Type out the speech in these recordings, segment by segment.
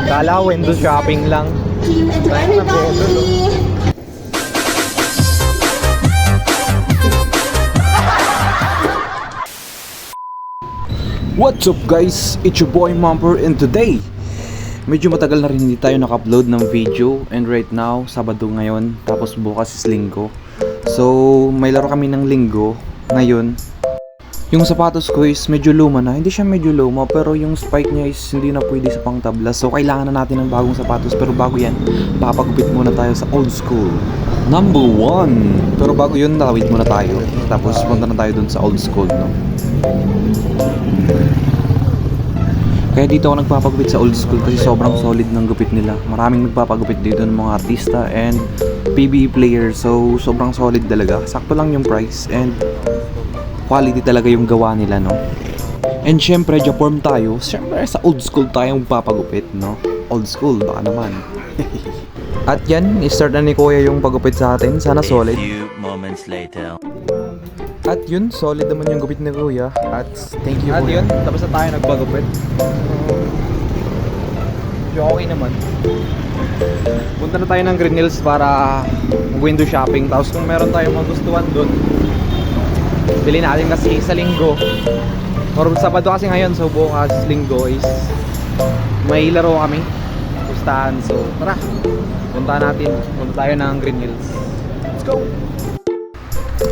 Kala ko window shopping lang. Tayo na po, What's up guys? It's your boy Mumper, and today medyo matagal na rin hindi tayo naka-upload ng video. And right now, Sabado ngayon, tapos bukas is Linggo. So, may laro kami ng Linggo ngayon. Yung sapatos ko is medyo luma na. Hindi siya medyo luma, pero yung spike niya is hindi na pwede sa pang tablas. So, kailangan na natin ng bagong sapatos. Pero bago yan, papagupit muna tayo sa old school number 1. Pero bago yun, nakawit muna tayo. Tapos punta na tayo dun sa old school, no? Kaya dito ako nagpapagupit sa old school kasi sobrang solid ng gupit nila. Maraming nagpapagupit dito ng mga artista and PBE player. So sobrang solid talaga. Sakto lang yung price and quality talaga yung gawa nila, no? And syempre, Japorm tayo. Syempre sa old school tayong papagupit, no? Old school, baka naman. At yan, i-start na ni Kuya yung pagupit sa atin. Sana solid. A few moments later. At yun, solid naman yung gupit ni Kuya. At thank you. At yun, tapos na tayo nagpagupit. Okay naman. Punta na tayo ng Green Hills para window shopping. Tapos kung meron tayong magustuhan doon, bili natin kasi sa Linggo. Or Sabado kasi ngayon, so bukas Linggo is may laro kami. Pustahan. So tara, punta tayo ng Green Hills. Let's go!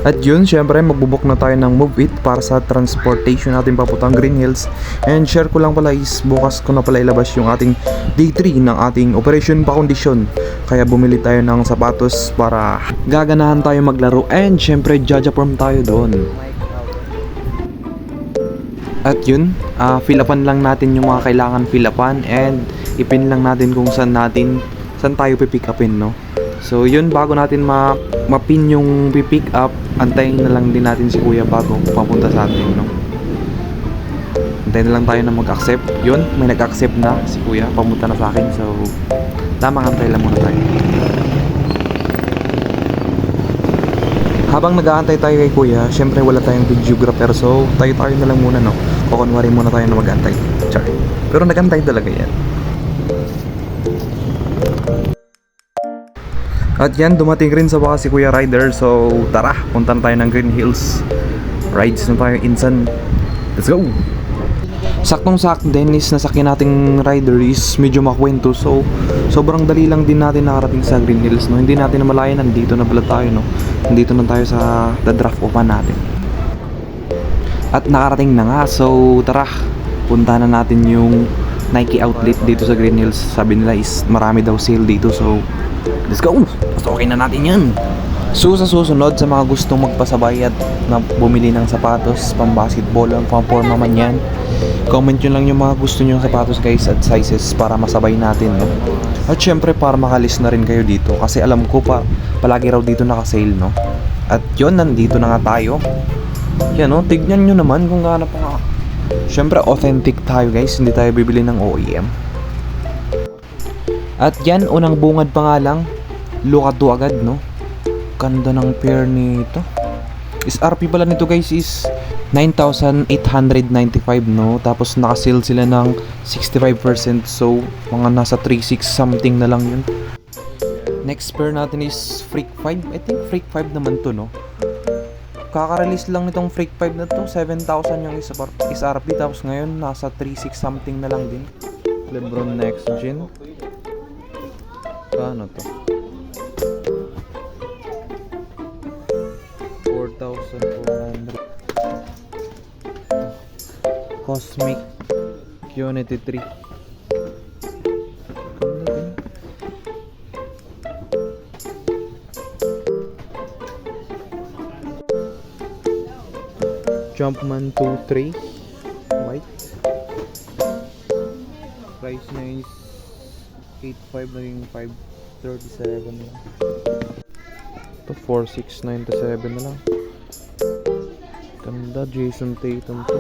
At yun, syempre magbubuk na tayo ng Move It para sa transportation natin papuntang Green Hills. And share ko lang pala is bukas ko na pala ilabas yung ating day 3 ng ating Operation Pa-Kondisyon. Kaya bumili tayo ng sapatos para gaganahan tayo maglaro. And syempre jajaporm tayo doon. At yun, fill upan lang natin yung mga kailangan fill upan. And ipin lang natin kung saan tayo pipick upin, no? So yun, bago natin mapin yung pipick up, antayin na lang din natin si Kuya bago papunta sa atin, no? Antayin na lang tayo na mag-accept. Yun, may nag-accept na si Kuya, pamunta na sa akin. So tamang antay lang muna tayo. Habang nag-aantay tayo kay Kuya, syempre wala tayong videographer. So tayo na lang muna, no? Kukunwari muna tayo na mag-antay. Char. Pero nag-antay talaga yan. At yan, dumating rin sa wakas si Kuya Rider. So tara, punta na tayo ng Green Hills. Rides na tayo insan. Let's go! Saktong-sakto din is nasakyan nating rider is medyo makwento. So sobrang dali lang din natin nakarating sa Green Hills, no? Hindi natin namalayan, nandito na pala tayo, no? Nandito na tayo sa draft open natin. At nakarating na nga. So tara, punta na natin yung Nike outlet dito sa Green Hills. Sabi nila is marami daw sale dito. So let's go! Basta okay na natin yan. So sa susunod, sa mga gustong magpasabay at na bumili ng sapatos, pang basketball, pang forma man yan, comment nyo lang yung mga gusto nyo ng sapatos guys at sizes para masabay natin, no? At syempre para makalis na rin kayo dito kasi alam ko palagi raw dito naka-sale, no? At yun, nandito na nga tayo. Yan, no? Tignan nyo naman kung gaano pa nga. Syempre authentic tayo guys, hindi tayo bibili ng OEM. At yan, unang bungad pa nga lang, look at to agad, no? Ganda ng pair nito. SRP pala nito guys is 9,895, no? Tapos naka-sale sila ng 65%. So mga nasa 3,600 something na lang yun. Next pair natin is Freak 5. I think Freak 5 naman to, no? Kaka-release lang nitong Freak 5 na to. 7,000 yung SRP. Tapos ngayon nasa 3,600 something na lang din. Lebron Next Gen. Ano to? 4,400. Cosmic Unity 3. Jumpman 2-3 white. Price na is 8,500 naging 5,37 lang. Ito 4,697 na lang. Ganda, Jason Tatum to.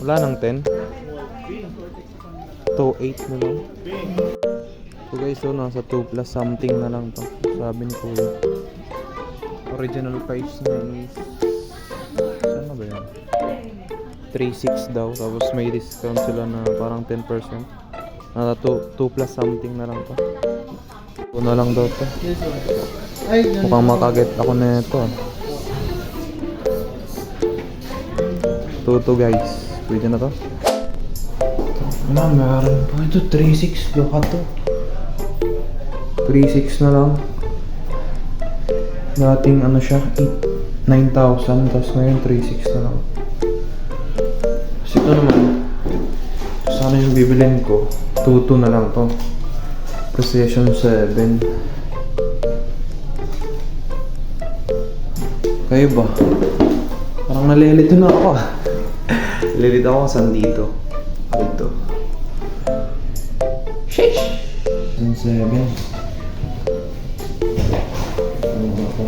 Wala nang 10. Ito 8 na lang. So guys, so nasa 2 plus something na lang to. Sabi ni Kuya. Original price na is, saan na ba yan? 3.6 daw, tapos may discount sila na parang 10%. 2 plus something na lang to. Ito na lang daw to. Mukhang makaget ako na ito. Ito guys, pwede na to. Wala, meron pa ito. 3.6 daw ka to. 3.6 na lang. Dating ano siya, 9,000, tapos ngayon 3.6 na lang. Kasi ito naman, sana yung bibilin ko, 2.2 na lang to. Precision 7. Kayo ba? Parang nalilito na ako. Nalilito ako saan dito. Dito. Sheesh! 7. Ano ba ako?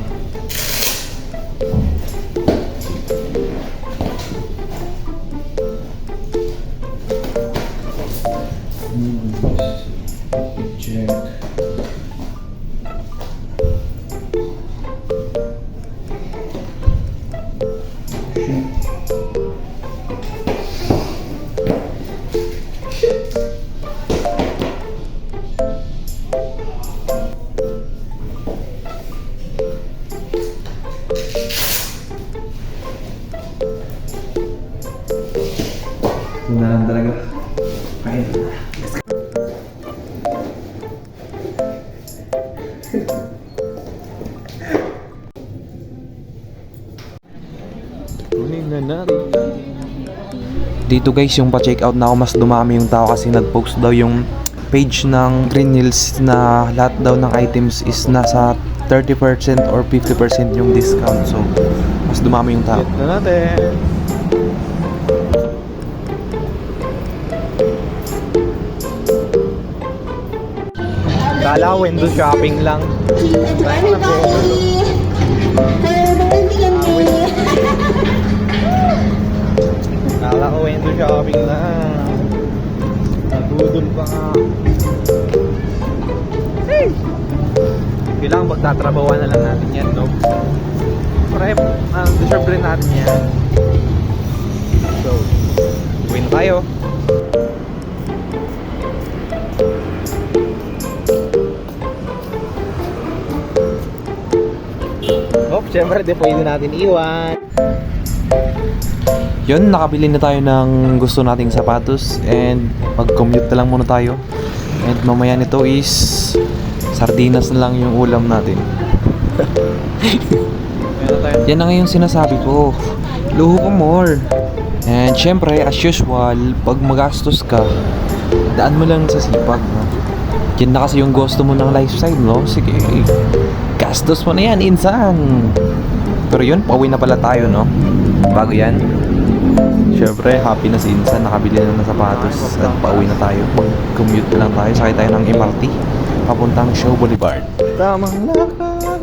Check. Ito na lang talaga. Ayun. Dito guys, yung pa-check out na ako, mas dumami yung tao kasi nag-post daw yung page ng Green Hills na lahat daw ng items is nasa 30% or 50% yung discount. So, mas dumami yung tao. Ito natin. Kala ko window shopping lang. Kala ko window shopping lang. Nagudol pa nga. Hey! Kailangan magtatrabawan na lang natin yan, no? Prep, deserve rin natin yan. So, win tayo. Oh, syempre, di pwede natin iwan. Yun, nakabili na tayo ng gusto nating sapatos and mag-commute na lang muna tayo. And mamaya nito is sardinas na lang yung ulam natin. Yan na nga yung sinasabi ko. Luho ko more. And syempre, as usual, pag magastos ka, daan mo lang sa sipag, no? Yan na kasi yung gusto mo ng lifestyle, no? Sige, gastos mo na yan, insan. Pero yun, pauwi na pala tayo, no? Bago yan, syempre, happy na si insan, nakabili na ng sapatos. At pauwi na tayo, mag-commute na lang tayo. Sakay tayo ng MRT papuntang Shaw Boulevard. Tamang lakad.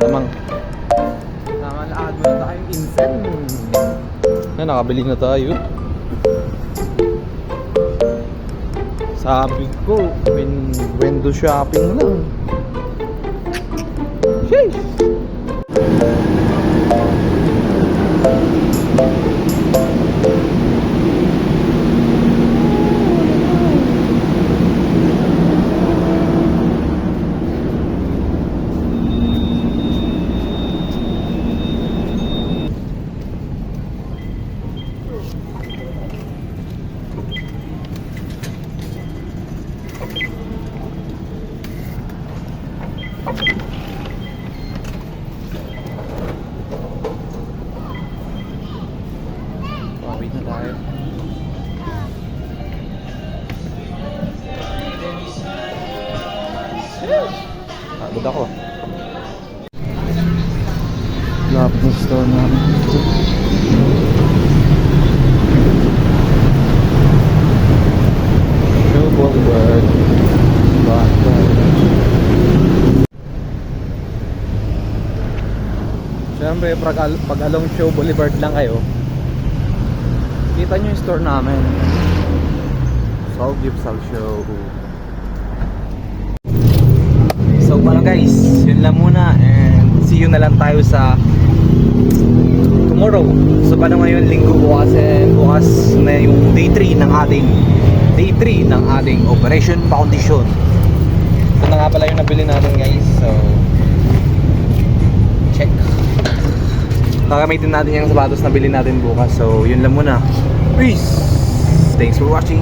Tamang lakad muna tayo, insan. Na, nakabili na tayo. Sabi ko, window shopping lang. Sheesh! Wait na tayo. Pagod ako. Lapit ng store namin dito. Shaw Boulevard. Siyempre, pag along Shaw Boulevard lang kayo, kita nyo yung store namin. Soul Gipsal Show. So paano guys, yun lang muna and see you na lang tayo sa tomorrow. So paano ngayon, linggo bukas, and bukas na yung day 3 ng ating Operation Foundation. Ito na nga pala yung nabili natin guys. So check. Kakamitin natin yung sapatos na bilhin natin bukas. So yun lang muna. Peace! Thanks for watching.